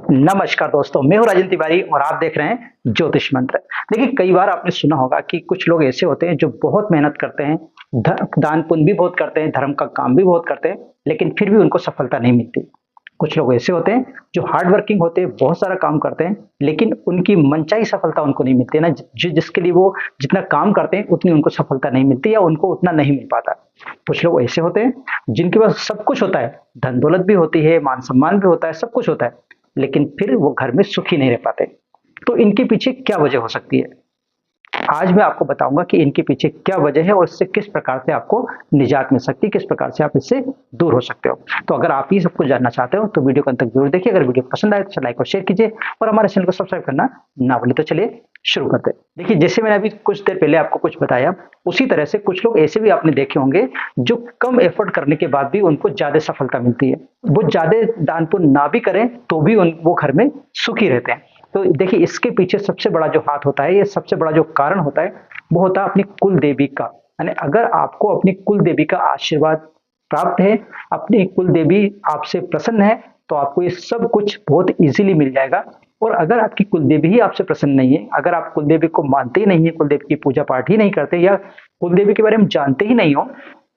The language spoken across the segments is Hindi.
नमस्कार दोस्तों, मैं हूँ राजन तिवारी और आप देख रहे हैं ज्योतिष मंत्र। देखिए, कई बार आपने सुना होगा कि कुछ लोग ऐसे होते हैं जो बहुत मेहनत करते हैं, दान पुण्य भी बहुत करते हैं, धर्म का काम भी बहुत करते हैं, लेकिन फिर भी उनको सफलता नहीं मिलती। कुछ लोग ऐसे होते हैं जो हार्ड वर्किंग होते हैं, बहुत सारा काम करते हैं, लेकिन उनकी मनचाही सफलता उनको नहीं मिलती है ना। जिसके लिए वो जितना काम करते हैं उतनी उनको सफलता नहीं मिलती या उनको उतना नहीं मिल पाता। कुछ लोग ऐसे होते हैं जिनके पास सब कुछ होता है, धन दौलत भी होती है, मान सम्मान भी होता है, सब कुछ होता है, लेकिन फिर वो घर में सुखी नहीं रह पाते। तो इनके पीछे क्या वजह हो सकती है? आज मैं आपको बताऊंगा कि इनके पीछे क्या वजह है और इससे किस प्रकार से आपको निजात मिल सकती है, किस प्रकार से आप इससे दूर हो सकते हो। तो अगर आप ये सब कुछ जानना चाहते हो तो वीडियो को अंत तक जरूर देखिए। अगर वीडियो पसंद आए तो लाइक और शेयर कीजिए और हमारे चैनल को सब्सक्राइब करना ना भूलिए। तो चलिए शुरू करते हैं। देखिए, जैसे मैंने अभी कुछ देर पहले आपको कुछ बताया, उसी तरह से कुछ लोग ऐसे भी आपने देखे होंगे जो कम एफर्ट करने के बाद भी उनको ज्यादा सफलता मिलती है। वो ज्यादा दान पुण्य ना भी करें तो भी वो घर में सुखी रहते हैं। तो देखिए, इसके पीछे सबसे बड़ा जो हाथ होता है, ये सबसे बड़ा जो कारण होता है, वो होता है अपनी कुल देवी का। यानी अगर आपको अपनी कुल देवी का आशीर्वाद प्राप्त है, अपनी कुल देवी आपसे प्रसन्न है, तो आपको ये सब कुछ बहुत इजीली मिल जाएगा। और अगर आपकी कुल देवी ही आपसे प्रसन्न नहीं है, अगर आप कुल देवी को मानते ही नहीं है, कुल देवी की पूजा पाठ ही नहीं करते या कुल देवी के बारे में जानते ही नहीं हो,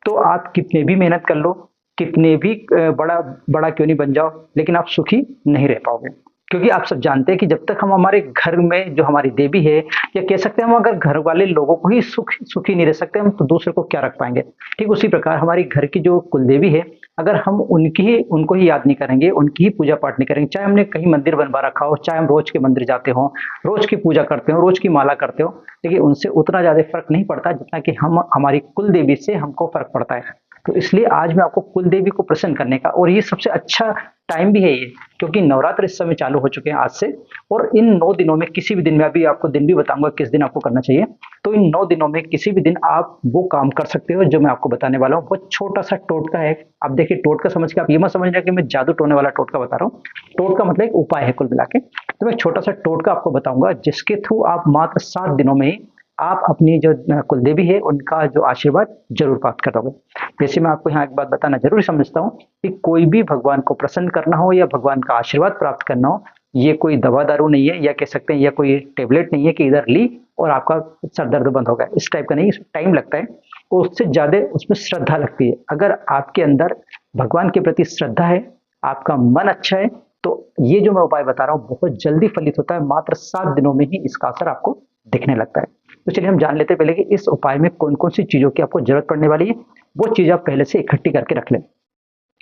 तो आप कितने भी मेहनत कर लो, कितने भी बड़ा बड़ा क्यों नहीं बन जाओ, लेकिन आप सुखी नहीं रह पाओगे। क्योंकि आप सब जानते हैं कि जब तक हम हमारे घर में जो हमारी देवी है, या कह सकते हैं हम अगर घर वाले लोगों को ही सुखी नहीं रह सकते, हम तो दूसरे को क्या रख पाएंगे। ठीक उसी प्रकार हमारी घर की जो कुल देवी है, अगर हम उनको ही याद नहीं करेंगे, उनकी ही पूजा पाठ नहीं करेंगे, चाहे हमने कहीं मंदिर बनवा रखा हो, चाहे हम रोज के मंदिर जाते हो, रोज की पूजा करते हो, रोज की माला करते हो, लेकिन उनसे उतना ज्यादा फर्क नहीं पड़ता जितना कि हम हमारी कुल देवी से हमको फर्क पड़ता है। तो इसलिए आज मैं आपको कुल देवी को प्रसन्न करने का, और ये सबसे अच्छा टाइम भी है ये, क्योंकि नवरात्र इस समय चालू हो चुके हैं आज से। और इन 9 दिनों में किसी भी दिन में, अभी आपको दिन भी बताऊंगा किस दिन आपको करना चाहिए, तो इन 9 दिनों में किसी भी दिन आप वो काम कर सकते हो जो मैं आपको बताने वाला हूँ। वो छोटा सा टोटका है। आप देखिए, टोटका समझ के आप ये मत समझना कि मैं जादू टोने वाला टोटका बता रहा हूँ। टोटका मतलब एक उपाय है कुल मिला के। तो मैं एक छोटा सा टोटका आपको बताऊंगा जिसके थ्रू आप मात्र 7 दिनों में ही आप अपनी जो कुल देवी है उनका जो आशीर्वाद जरूर प्राप्त करोगे। जैसे मैं आपको यहाँ एक बात बताना जरूरी समझता हूँ कि कोई भी भगवान को प्रसन्न करना हो या भगवान का आशीर्वाद प्राप्त करना हो, ये कोई दवा दारू नहीं है, या कह सकते हैं या कोई टेबलेट नहीं है कि इधर ली और आपका सर दर्द बंद हो गया। इस टाइप का नहीं, इसमें टाइम लगता है और उससे ज्यादा उसमें श्रद्धा लगती है। अगर आपके अंदर भगवान के प्रति श्रद्धा है, आपका मन अच्छा है, तो ये जो मैं उपाय बता रहा हूँ बहुत जल्दी फलित होता है। मात्र 7 दिनों में ही इसका असर आपको दिखने लगता है। तो चलिए हम जान लेते हैं पहले कि इस उपाय में कौन कौन सी चीजों की आपको जरूरत पड़ने वाली है। वो चीज आप पहले से इकट्ठी करके रख लें।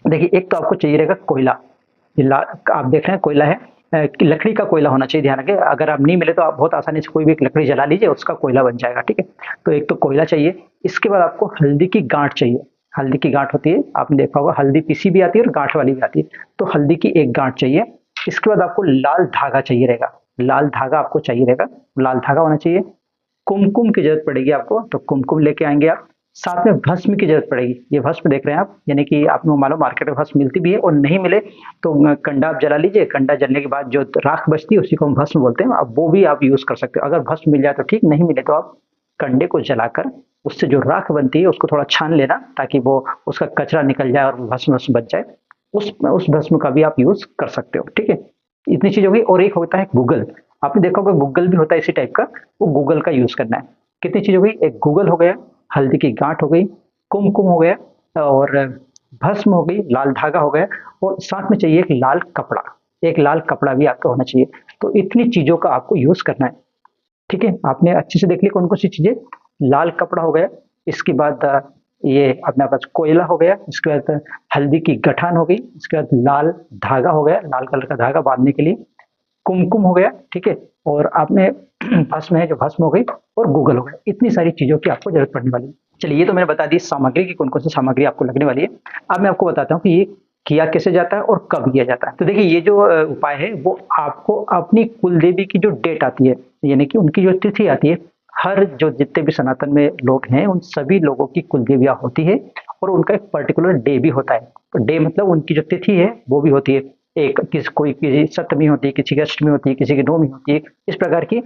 देखिए, एक तो आपको चाहिए रहेगा कोयला। आप देख रहे हैं कोयला है, कि लकड़ी का कोयला होना चाहिए, ध्यान रखें। अगर आप नहीं मिले तो आप बहुत आसानी से कोई भी एक लकड़ी जला लीजिए, उसका कोयला बन जाएगा। ठीक है, तो एक तो कोयला चाहिए। इसके बाद आपको हल्दी की गांठ चाहिए। हल्दी की गांठ होती है, आपने देखा होगा, हल्दी पीसी भी आती है और गांठ वाली भी आती है। तो हल्दी की एक गांठ चाहिए। इसके बाद आपको लाल धागा चाहिए रहेगा। लाल धागा आपको चाहिए रहेगा, लाल धागा होना चाहिए। कुमकुम की जरूरत पड़ेगी आपको, तो कुमकुम लेके आएंगे आप। साथ में भस्म की जरूरत पड़ेगी। ये भस्म देख रहे हैं आप, यानी कि आपको मालूम मार्केट में भस्म मिलती भी है, और नहीं मिले तो कंडा आप जला लीजिए। कंडा जलने के बाद जो राख बचती है उसी को हम भस्म बोलते हैं। अब वो भी आप यूज कर सकते हो। अगर भस्म मिल जाए तो ठीक, नहीं मिले तो आप कंडे को जलाकर उससे जो राख बनती है उसको थोड़ा छान लेना, ताकि वो उसका कचरा निकल जाए और भस्म भस्म बच जाए। उस भस्म का भी आप यूज कर सकते हो। ठीक है, इतनी चीज होगी। और एक होता है गूगल। आपने देखा होगा गूगल भी होता है इसी टाइप का, वो गूगल का यूज करना है। कितनी चीज हो गई? एक गूगल हो गया, हल्दी की गांठ हो गई, कुमकुम हो गया, और भस्म हो गई, लाल धागा हो गया, और साथ में चाहिए एक लाल कपड़ा। एक लाल कपड़ा भी आपका होना चाहिए। तो इतनी चीजों का आपको यूज करना है। ठीक है, आपने अच्छे से देख ली कौन कौन सी चीजें। लाल कपड़ा हो गया, इसके बाद ये अपने पास कोयला हो गया, इसके बाद हल्दी की गठान हो गई, इसके बाद लाल धागा हो गया, लाल कलर का धागा बांधने के लिए, कुमकुम हो गया। ठीक है, और आपने भस्म है जो भस्म हो गई, और गूगल हो गया। इतनी सारी चीजों की आपको जरूरत पड़ने वाली है। चलिए, ये तो मैंने बता दी सामग्री की कौन कौन सी सामग्री आपको लगने वाली है। अब मैं आपको बताता हूँ कि ये किया कैसे जाता है और कब किया जाता है। तो देखिए, ये जो उपाय है वो आपको अपनी कुल देवी की जो डेट आती है, यानी कि उनकी जो तिथि आती है, हर जो जितने भी सनातन में लोग हैं उन सभी लोगों की कुल देवियां होती है, और उनका एक पर्टिकुलर डे भी होता है। तो डे मतलब उनकी जो तिथि है वो भी होती है। एक कोई की सप्तमी होती है, किसी की अष्टमी होती है, किसी की नौमी होती है। इस प्रकार की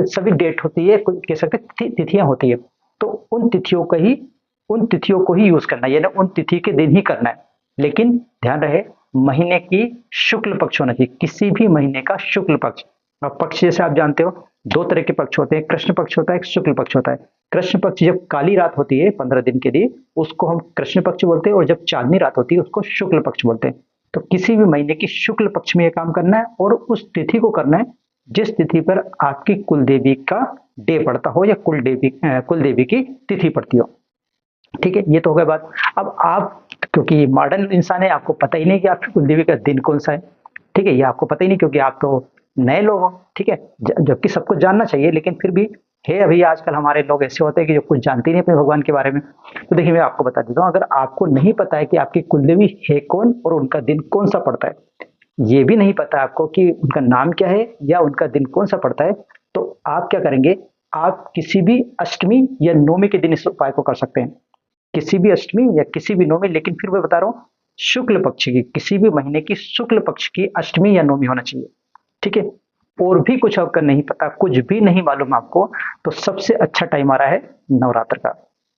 सभी डेट होती है, कह सकते तिथियां होती है। तो उन तिथियों को ही यूज करना है, यानी उन तिथि के दिन ही करना है। लेकिन ध्यान रहे, महीने की शुक्ल पक्ष होना चाहिए, किसी भी महीने का शुक्ल पक्ष। अब पक्ष जैसे आप जानते हो दो तरह के पक्ष होते हैं, कृष्ण पक्ष होता है, एक शुक्ल पक्ष होता है। कृष्ण पक्ष जब काली रात होती है 15 दिन के लिए उसको हम कृष्ण पक्ष बोलते हैं, और जब चांदनी रात होती है उसको शुक्ल पक्ष बोलते हैं। तो किसी भी महीने की शुक्ल पक्ष में यह काम करना है, और उस तिथि को करना है जिस तिथि पर आपकी कुल देवी का डे पड़ता हो या कुल देवी की तिथि पड़ती हो। ठीक है, ये तो हो गया बात। अब आप क्योंकि मॉडर्न इंसान है, आपको पता ही नहीं कि आपकी कुल देवी का दिन कौन सा है। ठीक है, ये आपको पता ही नहीं क्योंकि आप तो नए लोग हो। ठीक है, जबकि सबको जानना चाहिए, लेकिन फिर भी है अभी आजकल हमारे लोग ऐसे होते हैं कि जो कुछ जानते ही नहीं अपने भगवान के बारे में। तो देखिए मैं आपको बता देता हूँ, अगर आपको नहीं पता है कि आपकी कुल देवी है कौन और उनका दिन कौन सा पड़ता है, ये भी नहीं पता आपको कि उनका नाम क्या है या उनका दिन कौन सा पड़ता है, तो आप क्या करेंगे, आप किसी भी अष्टमी या नवमी के दिन इस उपाय को कर सकते हैं। किसी भी अष्टमी या किसी भी नवमी, लेकिन फिर मैं बता रहा हूँ शुक्ल पक्ष की, किसी भी महीने की शुक्ल पक्ष की अष्टमी या नवमी होना चाहिए। ठीक है, और भी कुछ आपका नहीं पता, कुछ भी नहीं मालूम आपको, तो सबसे अच्छा टाइम आ रहा है नवरात्र का।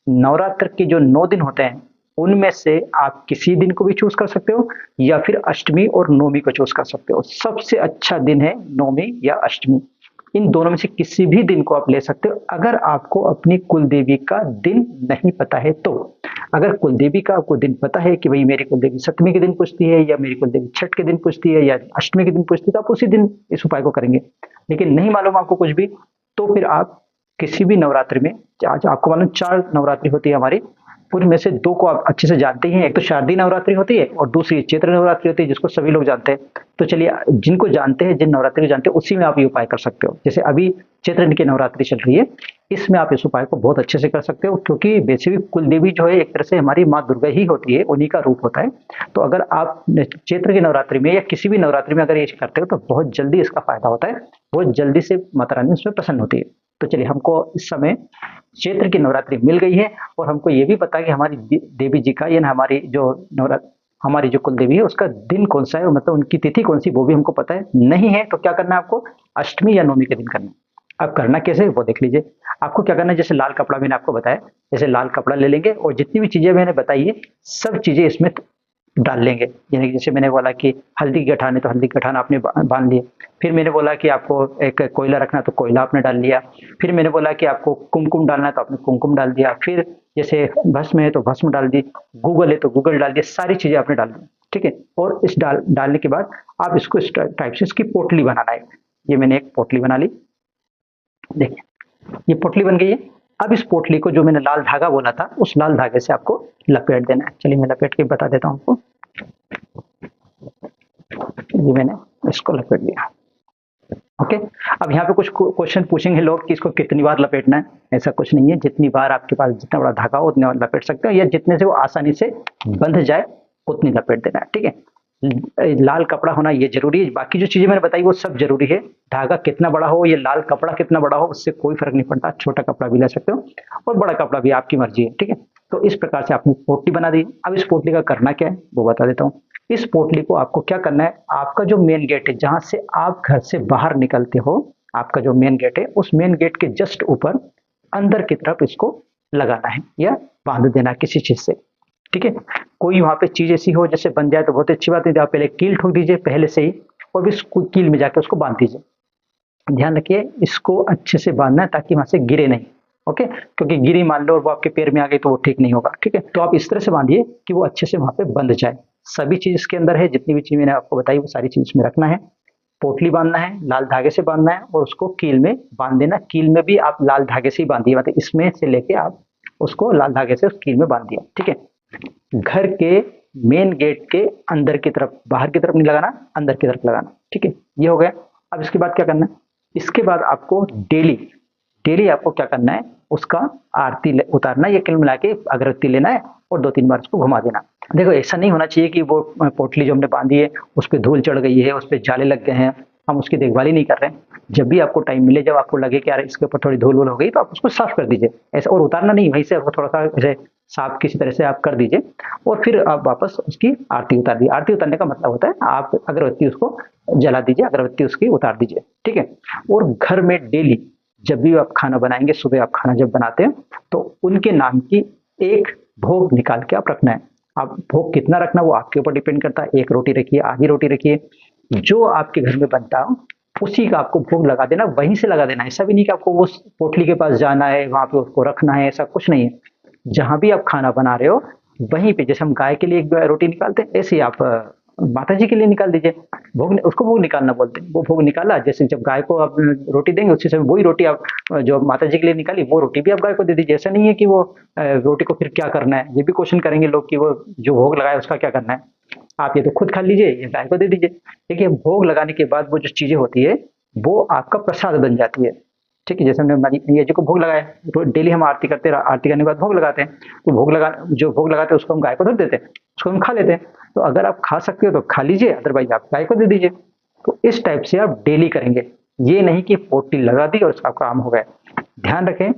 नवरात्र के जो 9 दिन होते हैं उनमें से आप किसी दिन को भी चूज कर सकते हो या फिर अष्टमी और नवमी को चूज कर सकते हो। सबसे अच्छा दिन है नवमी या अष्टमी, इन दोनों में से किसी भी दिन को आप ले सकते हो अगर आपको अपनी कुल देवी का दिन नहीं पता है तो। अगर कुल देवी का आपको दिन पता है कि भाई मेरी कुल देवी सप्तमी के दिन पूछती है या मेरी कुल देवी छठ के दिन पूछती है या अष्टमी के दिन पूछती है, तो आप उसी दिन इस उपाय को करेंगे। लेकिन नहीं मालूम आपको कुछ भी, तो फिर आप किसी भी नवरात्रि में, आज आपको मालूम 4 नवरात्रि होती है हमारी, उनमें से 2 को आप अच्छे से जानते ही हैं। एक तो शारदीय नवरात्रि होती है और दूसरी चैत्र नवरात्रि होती है जिसको सभी लोग जानते हैं। तो चलिए जिनको जानते हैं, जिन नवरात्रि को जानते हैं, उसी में आप ये उपाय कर सकते हो। जैसे अभी चैत्र की नवरात्रि चल रही है, इसमें आप इस उपाय को बहुत अच्छे से कर सकते हो, क्योंकि बेसिकली कुल देवी जो है एक तरह से हमारी माँ दुर्गा ही होती है, उन्हीं का रूप होता है। तो अगर आप चैत्र की नवरात्रि में या किसी भी नवरात्रि में अगर ये करते हो तो बहुत जल्दी इसका फायदा होता है, बहुत जल्दी से माता रानी उसमें प्रसन्न होती है। तो चलिए हमको इस समय चैत्र की नवरात्रि मिल गई है और हमको ये भी पता है कि हमारी देवी जी का, या हमारी जो नवरात्र, हमारी जो कुल देवी है उसका दिन कौन सा है, मतलब उनकी तिथि कौन सी, वो भी हमको पता है। नहीं है तो क्या करना है आपको, अष्टमी या नवमी के दिन करना है। अब करना कैसे वो देख लीजिए। आपको क्या करना है, जैसे लाल कपड़ा मैंने आपको बताया, जैसे लाल कपड़ा ले लेंगे और जितनी भी चीजें मैंने बताई है सब चीजें इसमें डाल लेंगे। यानी कि जैसे मैंने बोला कि हल्दी की गठान है तो हल्दी की गठान आपने बांध लिया। फिर मैंने बोला कि आपको एक कोयला रखना है तो कोयला आपने डाल लिया। फिर मैंने बोला कि आपको कुमकुम डालना है तो आपने कुमकुम डाल दिया। फिर जैसे भस्म है तो भस्म डाल दी, गूगल है तो गूगल डाल दिया, सारी चीजें आपने डाल दी। ठीक है, और इस डालने के बाद आप इसको इस टाइप से इसकी पोटली बनाना है। ये मैंने एक पोटली बना ली, देखिए ये पोटली बन गई है। अब इस पोटली को जो मैंने लाल धागा बोला था उस लाल धागे से आपको लपेट देना है। चलिए मैं लपेट के बता देता हूँ आपको। ये मैंने इसको लपेट दिया। ओके, अब यहाँ पे कुछ क्वेश्चन पूछेंगे लोग कि इसको कितनी बार लपेटना है। ऐसा कुछ नहीं है, जितनी बार आपके पास जितना बड़ा धागा हो उतनी बार लपेट सकते हो, या जितने से वो आसानी से बंध जाए उतनी लपेट देना है। ठीक है, लाल कपड़ा होना ये जरूरी है, बाकी जो चीजें मैंने बताई वो सब जरूरी है। धागा कितना बड़ा हो, ये लाल कपड़ा कितना बड़ा हो, उससे कोई फर्क नहीं पड़ता। छोटा कपड़ा भी ले सकते हो और बड़ा कपड़ा भी, आपकी मर्जी है। ठीक है, तो इस प्रकार से आपने पोटली बना दी। अब इस पोटली का करना क्या है वो बता देता हूँ। इस पोटली को आपको क्या करना है, आपका जो मेन गेट है जहां से आप घर से बाहर निकलते हो, आपका जो मेन गेट है उस मेन गेट के जस्ट ऊपर अंदर की तरफ इसको लगाना है या बांध देना किसी चीज से। ठीक है, कोई वहां पे चीज ऐसी हो जैसे बन जाए तो बहुत अच्छी बात है, आप पहले कील ठोक दीजिए पहले से ही, और भी कील में जाकर उसको बांध दीजिए। ध्यान रखिए इसको अच्छे से बांधना है ताकि वहां से गिरे नहीं। ओके, क्योंकि गिरी मान लो और वो आपके पैर में आ गई तो वो ठीक नहीं होगा। ठीक है, तो आप इस तरह से बांधिए कि वो अच्छे से वहां पे बंध जाए। सभी चीज इसके अंदर है, जितनी भी चीज मैंने आपको बताई वो सारी चीज इसमें रखना है। पोटली बांधना है, लाल धागे से बांधना है और उसको कील में बांध देना। कील में भी आप लाल धागे से ही बांधिए, मतलब इसमें से लेके आप उसको लाल धागे से उस कील में बांध दिया। ठीक है, घर के मेन गेट के अंदर की तरफ, बाहर की तरफ नहीं लगाना, अंदर की तरफ लगाना। ठीक है, ये हो गया। अब इसके बाद क्या करना है, इसके बाद आपको डेली आपको क्या करना है, उसका आरती उतारना, ये कुल मिला के अगरबत्ती लेना है और 2-3 बार उसको घुमा देना। देखो ऐसा नहीं होना चाहिए कि वो पोटली जो हमने बांधी है उस पर धूल चढ़ गई है, उस पर जाले लग गए हैं, हम उसकी देखभाल ही नहीं कर रहे हैं। जब भी आपको टाइम मिले, जब आपको लगे कि यार इसके ऊपर थोड़ी धूल हो गई तो आप उसको साफ कर दीजिए ऐसा, और उतारना नहीं, वहीं से थोड़ा सा ऐसे साफ किसी तरह से आप कर दीजिए और फिर आप वापस उसकी आरती उतार दीजिए। आरती उतारने का मतलब होता है आप अगरबत्ती उसको जला दीजिए, अगरबत्ती उसकी उतार दीजिए। ठीक है, और घर में डेली जब भी आप खाना बनाएंगे, सुबह आप खाना जब बनाते हैं तो उनके नाम की एक भोग निकाल के आप रखना है। आप भोग कितना रखना वो आपके ऊपर डिपेंड करता है। एक रोटी रखिए, आधी रोटी रखिए, जो आपके घर में बनता हो उसी का आपको भोग लगा देना, वहीं से लगा देना। ऐसा भी नहीं कि आपको उस पोटली के पास जाना है, वहां पे उसको रखना है, ऐसा कुछ नहीं है। जहां भी आप खाना बना रहे हो वहीं पे, जैसे हम गाय के लिए एक रोटी निकालते हैं, ऐसे ही आप माता जी के लिए निकाल दीजिए। भोग उसको भोग निकालना बोलते हैं। वो भोग निकाला, जैसे जब गाय को आप रोटी देंगे उसी समय वही रोटी आप जो माता जी के लिए निकाली वो रोटी भी आप गाय को दे दीजिए। ऐसा नहीं है कि वो रोटी को फिर क्या करना है, ये भी क्वेश्चन करेंगे लोग कि वो जो भोग लगाया उसका क्या करना है। आप ये तो खुद खा लीजिए, ये गाय को दे दीजिए। देखिए भोग लगाने के बाद वो जो चीजें होती है वो आपका प्रसाद बन जाती है। ठीक है, जैसे हमने मैया जी को भोग लगाया, तो डेली हम आरती करते हैं, आरती करने के बाद भोग लगाते हैं, तो भोग लगा जो भोग लगाते हैं उसको हम गाय को दे देते हैं, उसको हम खा लेते हैं। तो अगर आप खा सकते हो तो खा लीजिए, अदरवाइज आप गाय को दे दीजिए। तो इस टाइप से आप डेली करेंगे, ये नहीं कि पोटली लगा दी और उसका काम हो गया। ध्यान रखें,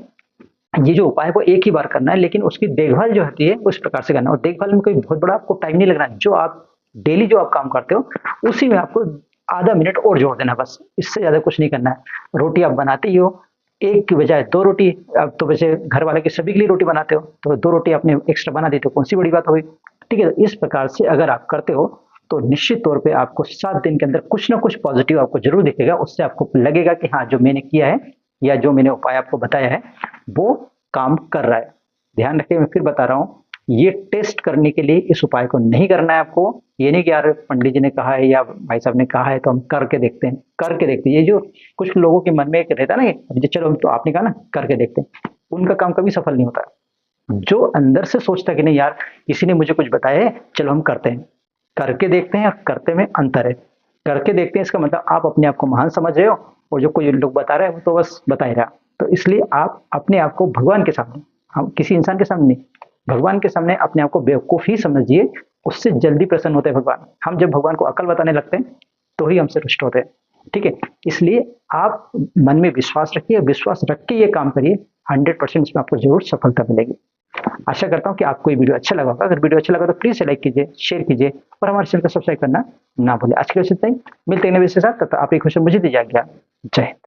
ये जो उपाय है वो एक ही बार करना है, लेकिन उसकी देखभाल जो होती है उस प्रकार से करना है। और देखभाल में कोई बहुत बड़ा आपको टाइम नहीं लगना है। जो आप डेली जो आप काम करते हो उसी में आपको आधा मिनट और जोड़ देना, बस इससे ज्यादा कुछ नहीं करना है। रोटी आप बनाते ही हो, एक की बजाय दो रोटी, अब तो वैसे घर वाले के सभी के लिए रोटी बनाते हो, तो दो रोटी आपने एक्स्ट्रा बना दी तो कौन सी बड़ी बात हुई। ठीक है, इस प्रकार से अगर आप करते हो तो निश्चित तौर पे आपको 7 दिन के अंदर कुछ ना कुछ पॉजिटिव आपको जरूर दिखेगा। उससे आपको लगेगा कि हाँ, जो मैंने किया है या जो मैंने उपाय आपको बताया है वो काम कर रहा है। ध्यान रखिए, मैं फिर बता रहा हूँ, ये टेस्ट करने के लिए इस उपाय को नहीं करना है आपको। ये नहीं कि यार पंडित जी ने कहा है या भाई साहब ने कहा है तो हम करके देखते हैं, करके देखते हैं। ये जो कुछ लोगों के मन में एक रहता है ना कि चलो तो आपने कहा ना करके देखते हैं, उनका काम कभी सफल नहीं होता। जो अंदर से सोचता है कि नहीं यार किसी ने मुझे कुछ बताया है, चलो हम करते हैं, करके देखते हैं, और करते में अंतर है। करके देखते हैं इसका मतलब आप अपने आप को महान समझ रहे हो, और जो कोई लोग बता रहे हैं वो तो बस बता ही रहा। तो इसलिए आप अपने आप को भगवान के सामने, हम किसी इंसान के सामने नहीं, भगवान के सामने अपने आप को बेवकूफ ही समझिए, उससे जल्दी प्रसन्न होते हैं भगवान। हम जब भगवान को अकल बताने लगते हैं तो ही हमसे रुष्ट होते हैं। ठीक है, इसलिए आप मन में विश्वास रखिए, विश्वास रख के ये काम करिए, 100% इसमें आपको जरूर सफलता मिलेगी। आशा करता हूँ कि आपको ये वीडियो अच्छा लगा होगा। अगर वीडियो अच्छा लगा तो प्लीज लाइक कीजिए, शेयर कीजिए, और हमारे चैनल को सब्सक्राइब करना ना भूलें। आज के लिए इतना ही, मिलते हैं नए वीडियो के साथ, तब तक आपकी खुशी मुझे दी जाएगी। जय हिंद।